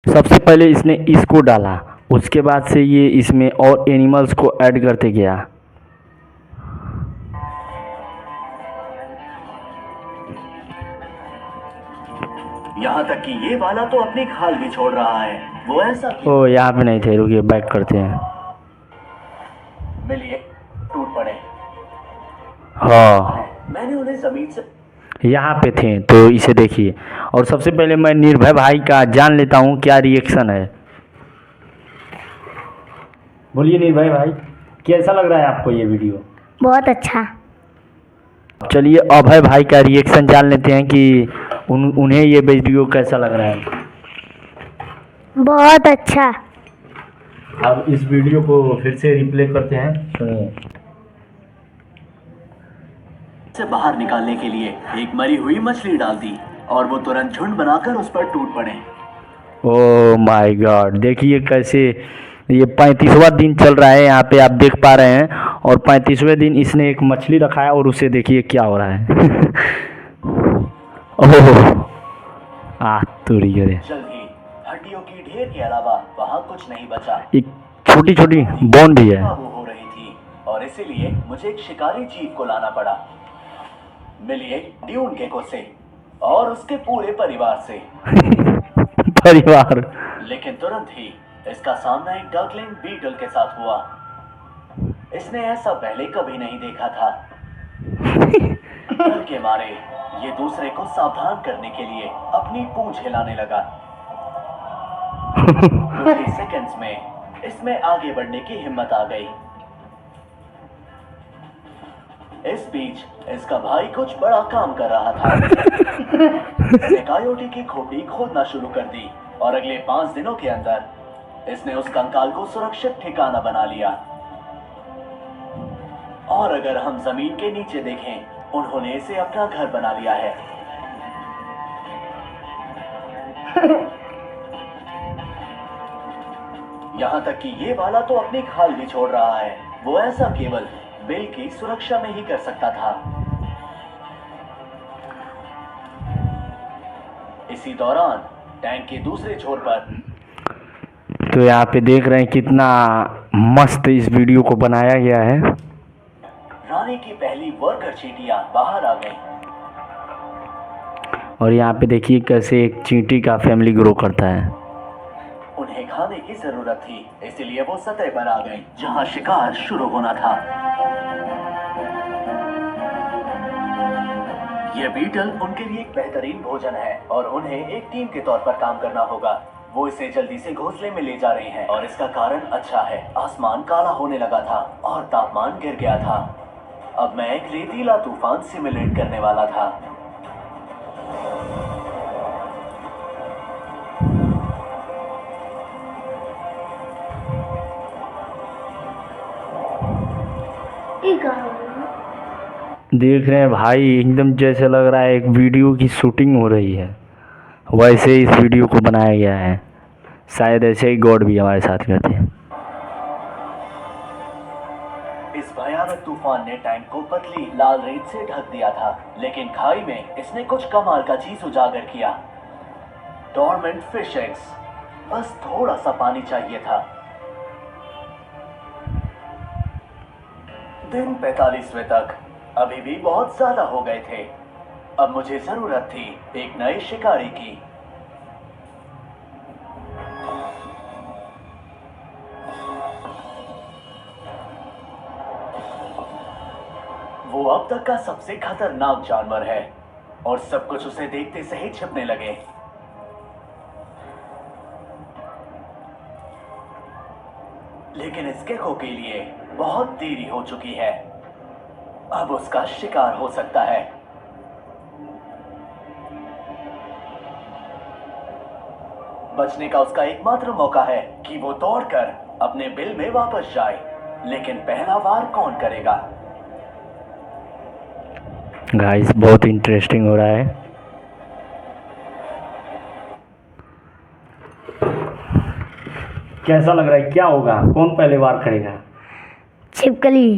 सबसे पहले इसने इसको डाला, उसके बाद से ये इसमें और एनिमल्स को ऐड करते गया। यहाँ तक कि ये वाला तो अपनी खाल भी छोड़ रहा है। वो ऐसा ओ यहाँ पे नहीं थे, रुकिए बैक करते हैं। मिलिए टूट पड़े। हाँ मैंने उन्हें जमीन से यहाँ पे थे, तो इसे देखिए। और सबसे पहले मैं निर्भय भाई का जान लेता हूँ क्या रिएक्शन है। बोलिए निर्भय भाई, कैसा लग रहा है आपको ये वीडियो? बहुत अच्छा। चलिए अभय भाई का रिएक्शन जान लेते हैं कि उन्हें ये वीडियो कैसा लग रहा है। बहुत अच्छा। अब इस वीडियो को फिर से रिप्ले करते हैं, सुनिए। से बाहर निकालने के लिए एक मरी हुई मछली डाल दी और वो तुरंत झुंड बनाकर उस पर टूट पड़े। ओह माय गॉड, देखिए कैसे ये 35वां दिन चल रहा है, यहाँ पे आप देख पा रहे हैं। और 35वें दिन इसने एक मछली रखा है और उसे देखिए क्या हो रहा है। ओह तुरी रे, जल्द ही हड्डियों की ढेर के अलावा वहाँ कुछ नहीं बचा। एक छोटी छोटी बोन भी है। काबू हो रही थी और इसीलिए मुझे एक शिकारी जीव को लाना पड़ा। मिलिए ड्यून गेको से और उसके पूरे परिवार से। परिवार। लेकिन तुरंत ही इसका सामना एक डकलिंग बीटल के साथ हुआ। इसने ऐसा पहले कभी नहीं देखा था। डर के मारे ये दूसरे को सावधान करने के लिए अपनी पूंछ हिलाने लगा। कुछ ही सेकंड्स में इसमें आगे बढ़ने की हिम्मत आ गई। इस बीच इसका भाई कुछ बड़ा काम कर रहा था। इसने कायोटी की खोपड़ी खोदना शुरू कर दी और अगले 5 दिनों के अंदर इसने उस कंकाल को सुरक्षित ठिकाना बना लिया। और अगर हम जमीन के नीचे देखें, उन्होंने इसे अपना घर बना लिया है। यहाँ तक कि ये वाला तो अपनी खाल भी छोड़ रहा है। वो ऐसा केवल बिल की सुरक्षा में ही कर सकता था। इसी दौरान टैंक के दूसरे छोर पर तो यहाँ पे देख रहे हैं कितना मस्त इस वीडियो को बनाया गया है। रानी की पहली वर्कर चींटियां बाहर आ गईं। और यहाँ पे देखिए कैसे एक चींटी का फैमिली ग्रो करता है। उन्हें खाने की जरूरत थी, इसलिए वो सतह पर आ गईं, जहां शिकार शुरू होना था। ये बीटल उनके लिए एक बेहतरीन भोजन है और उन्हें एक टीम के तौर पर काम करना होगा। वो इसे जल्दी से घोंसले में ले जा रही हैं और इसका कारण अच्छा है। आसमान काला होने लगा था और तापमान गिर गया था। अब मैं एक रेतीला तूफान सिमुलेट करने वाला था। देख रहे हैं भाई, एकदम जैसे लग रहा है एक वीडियो की शूटिंग हो रही है, वैसे इस वीडियो को बनाया गया है। शायद ऐसे ही गॉड भी हमारे साथ करते हैं। इस भयानक तूफान ने टैंक को पतली लाल रेत से ढक दिया था, लेकिन खाई में इसने कुछ कमाल का चीज उजागर किया। Dormant fish eggs. बस थोड़ा सा पानी चाहिए था। दिन 45वें तक अभी भी बहुत ज्यादा हो गए थे। अब मुझे जरूरत थी एक नए शिकारी की। वो अब तक का सबसे खतरनाक जानवर है और सब कुछ उसे देखते से ही छिपने लगे। लेकिन इस गेको के लिए बहुत देरी हो चुकी है। अब उसका शिकार हो सकता है। बचने का उसका एकमात्र मौका है कि वो दौड़कर अपने बिल में वापस जाए। लेकिन पहला वार कौन करेगा? गाइस बहुत इंटरेस्टिंग हो रहा है। कैसा लग रहा है, क्या होगा, कौन पहले वार करेगा? छिपकली।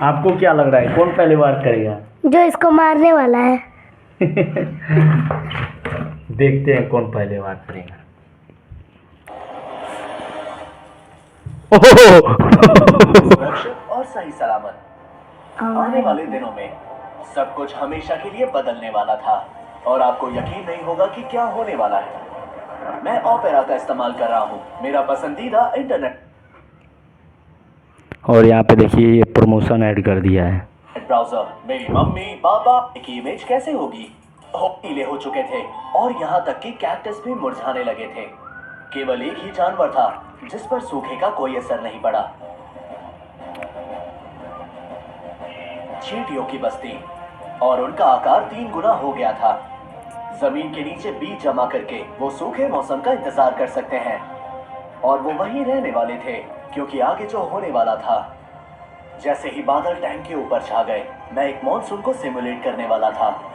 आपको क्या लग रहा है कौन पहले वार करेगा? जो इसको मारने वाला है। देखते हैं कौन पहले वार करेगा। सुरक्षित और सही सलामत। आने वाले दिनों में सब कुछ हमेशा के लिए बदलने वाला था और आपको यकीन नहीं होगा कि क्या होने वाला है। मैं ओपेरा का इस्तेमाल कर रहा हूँ, मेरा पसंदीदा इंटरनेट और यहाँ पे देखिए ये प्रमोशन ऐड कर दिया है। ब्राउजर। मेरी मम्मी पापा की इमेज कैसे होगी, पीले हो चुके थे और यहाँ तक कि कैक्टस भी मुरझाने लगे थे। केवल एक ही जानवर था जिस पर सूखे का कोई असर नहीं पड़ा। चींटियों की बस्ती, और उनका आकार 3 गुना हो गया था। जमीन के नीचे बीज जमा करके वो सूखे मौसम का इंतजार कर सकते हैं और वो वहीं रहने वाले थे क्योंकि आगे जो होने वाला था। जैसे ही बादल टैंक के ऊपर छा गए, मैं एक मॉनसून को सिमुलेट करने वाला था।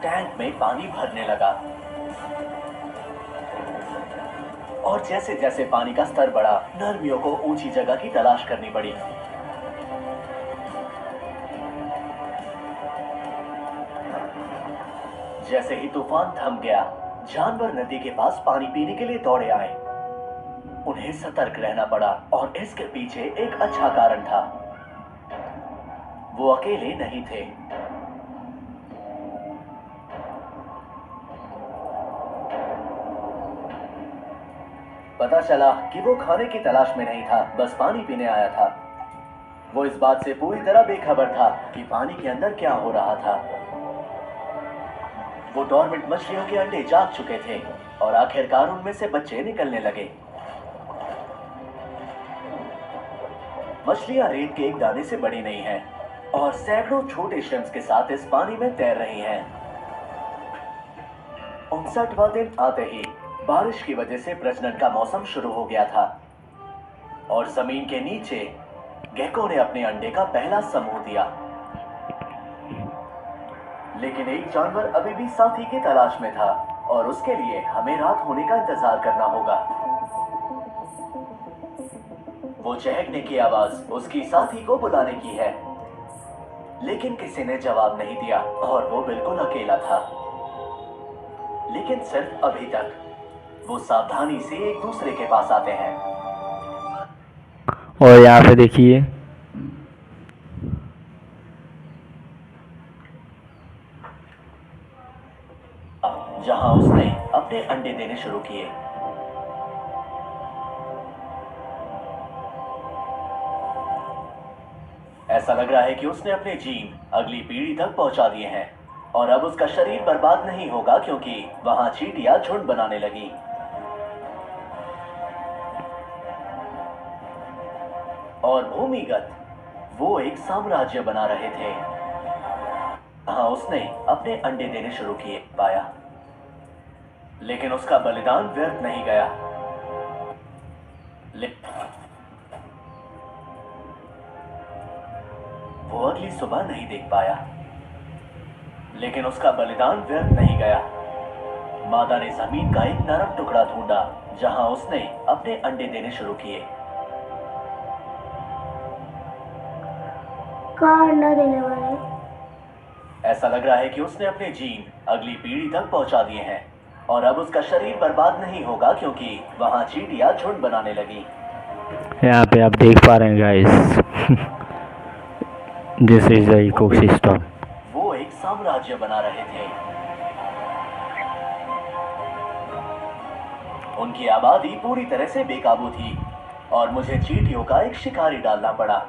टैंक में पानी भरने लगा और जैसे जैसे पानी का स्तर बढ़ा, नर्मियों को ऊंची जगह की तलाश करनी पड़ी। जैसे ही तूफान थम गया, जानवर नदी के पास पानी पीने के लिए दौड़े आए। उन्हें सतर्क रहना पड़ा और इसके पीछे एक अच्छा कारण था। वो अकेले नहीं थे। पता चला कि वो खाने की तलाश में नहीं था, बस पानी पीने आया था। वो इस बात से पूरी तरह बेखबर था कि पानी के अंदर क्या हो रहा था। वो डॉर्मेंट मछलियों के अंडे जाग चुके थे और आखिरकार उनमें से बच्चे निकलने लगे। मछलियां रेत के एक दाने से बड़ी नहीं हैं और सैकड़ों छोटे श्रिम्प्स के साथ इस पानी में तैर रही हैं। 59वां दिन आते ही बारिश की वजह से प्रजनन का मौसम शुरू हो गया था और जमीन के नीचे गेको ने अपने अंडे का पहला समूह दिया। लेकिन एक जानवर अभी भी साथी की तलाश में था और उसके लिए हमें रात होने का इंतजार करना होगा। वो चहकने की आवाज उसकी साथी को बुलाने की है, लेकिन किसी ने जवाब नहीं दिया और वो बिल्कुल अकेला था। लेकिन सिर्फ अभी तक। वो सावधानी से एक दूसरे के पास आते हैं। और यहाँ पे देखिए जहां उसने अपने अंडे देने शुरू किए। ऐसा लग रहा है कि उसने अपने जीन अगली पीढ़ी तक पहुंचा दिए हैं और अब उसका शरीर बर्बाद नहीं होगा क्योंकि वहां चींटियां झुंड बनाने लगी। और भूमिगत वो एक साम्राज्य बना रहे थे। हाँ, उसने अपने अंडे देने शुरू किए, पाया, लेकिन उसका बलिदान व्यर्थ नहीं गया। वो अगली सुबह नहीं देख पाया, लेकिन उसका बलिदान व्यर्थ नहीं गया। मादा ने जमीन का एक नरम टुकड़ा ढूंढा जहां उसने अपने अंडे देने शुरू किए। अंडा देने वाले। ऐसा लग रहा है कि उसने अपने जीन अगली पीढ़ी तक पहुंचा दिए हैं और अब उसका शरीर बर्बाद नहीं होगा क्योंकि वहां चींटियां झुंड बनाने लगी। यहाँ पे आप देख पा रहे हैं guys, this is the ecosystem. वो एक साम्राज्य बना रहे थे। उनकी आबादी पूरी तरह से बेकाबू थी और मुझे चींटियों का एक शिकारी डालना पड़ा।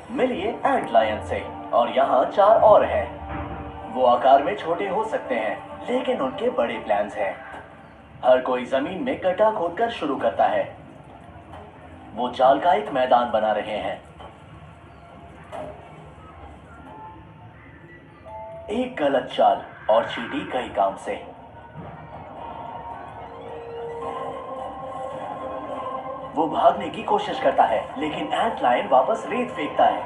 मिलिए एंट लायन से, और यहाँ 4 और हैं। वो आकार में छोटे हो सकते हैं, लेकिन उनके बड़े प्लान्स हैं। हर कोई जमीन में गड्ढा खोदकर शुरू करता है। वो जाल का एक मैदान बना रहे हैं। एक गलत चाल और चींटी कई काम से। वो भागने की कोशिश करता है, लेकिन एंट लायन वापस रेत फेंकता है।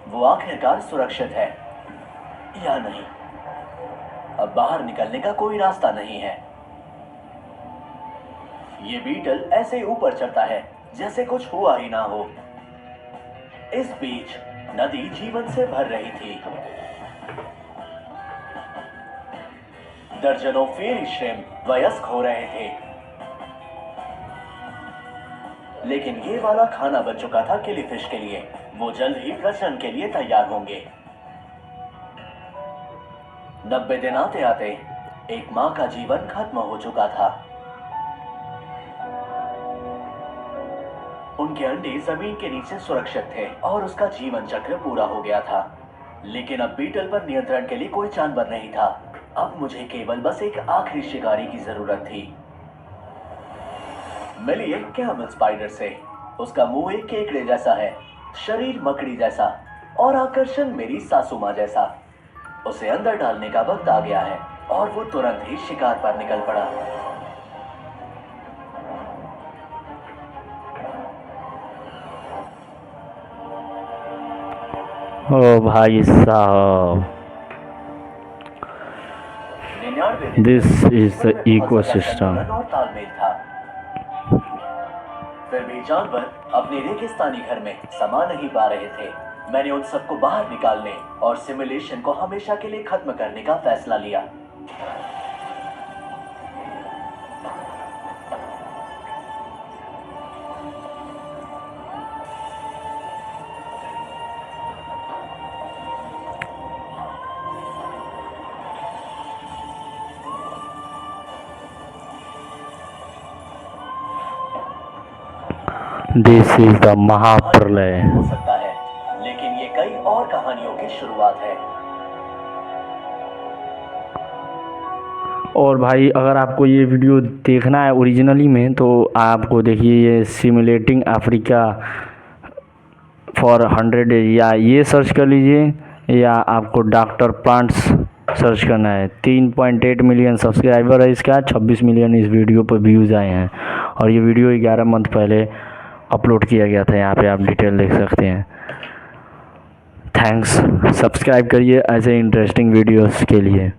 वो आखिरकार सुरक्षित है या नहीं? अब बाहर निकलने का कोई रास्ता नहीं है। ये बीटल ऐसे ही ऊपर चढ़ता है जैसे कुछ हुआ ही ना हो। इस बीच नदी जीवन से भर रही थी। दर्जनों फेरी श्रिम्प वयस्क हो रहे थे, लेकिन ये वाला खाना बन चुका था किलीफिश के लिए। वो जल्द ही प्रजनन के लिए तैयार होंगे। 90 दिन आते आते एक मां का जीवन खत्म हो चुका था। उनके अंडे जमीन के नीचे सुरक्षित थे और उसका जीवन चक्र पूरा हो गया था। लेकिन अब बीटल पर नियंत्रण के लिए कोई जानवर नहीं था। अब मुझे केवल बस एक आखिरी शिकारी की जरूरत थी। मिली एक कैमल स्पाइडर से। उसका मुंह एक केकड़े जैसा है, शरीर मकड़ी जैसा और आकर्षण मेरी सासू माँ जैसा। उसे अंदर डालने का वक्त आ गया है और वो तुरंत ही शिकार पर निकल पड़ा। ओ भाई साहब, 99 दिन This is the में बहुत ज्यादा ecosystem. संतुलन और तालमेल था। फिर भी जानवर अपने रेगिस्तानी घर में समा नहीं पा रहे थे। मैंने उन सबको बाहर निकालने और सिमुलेशन को हमेशा के लिए खत्म करने का फैसला लिया। This is the महाप्रलय। हो सकता है, लेकिन ये कई और कहानियों की शुरुआत है। और भाई अगर आपको ये वीडियो देखना है ओरिजिनली में तो आपको देखिए ये सिमुलेटिंग अफ्रीका फॉर 100 डेज, या ये सर्च कर लीजिए या आपको डॉक्टर प्लांट्स सर्च करना है। 3.8 मिलियन सब्सक्राइबर है इसका, 26 मिलियन इस वीडियो पर व्यूज़ आए हैं और ये वीडियो 11 मंथ पहले अपलोड किया गया था। यहाँ पे आप डिटेल देख सकते हैं। थैंक्स, सब्सक्राइब करिए ऐसे इंटरेस्टिंग वीडियोस के लिए।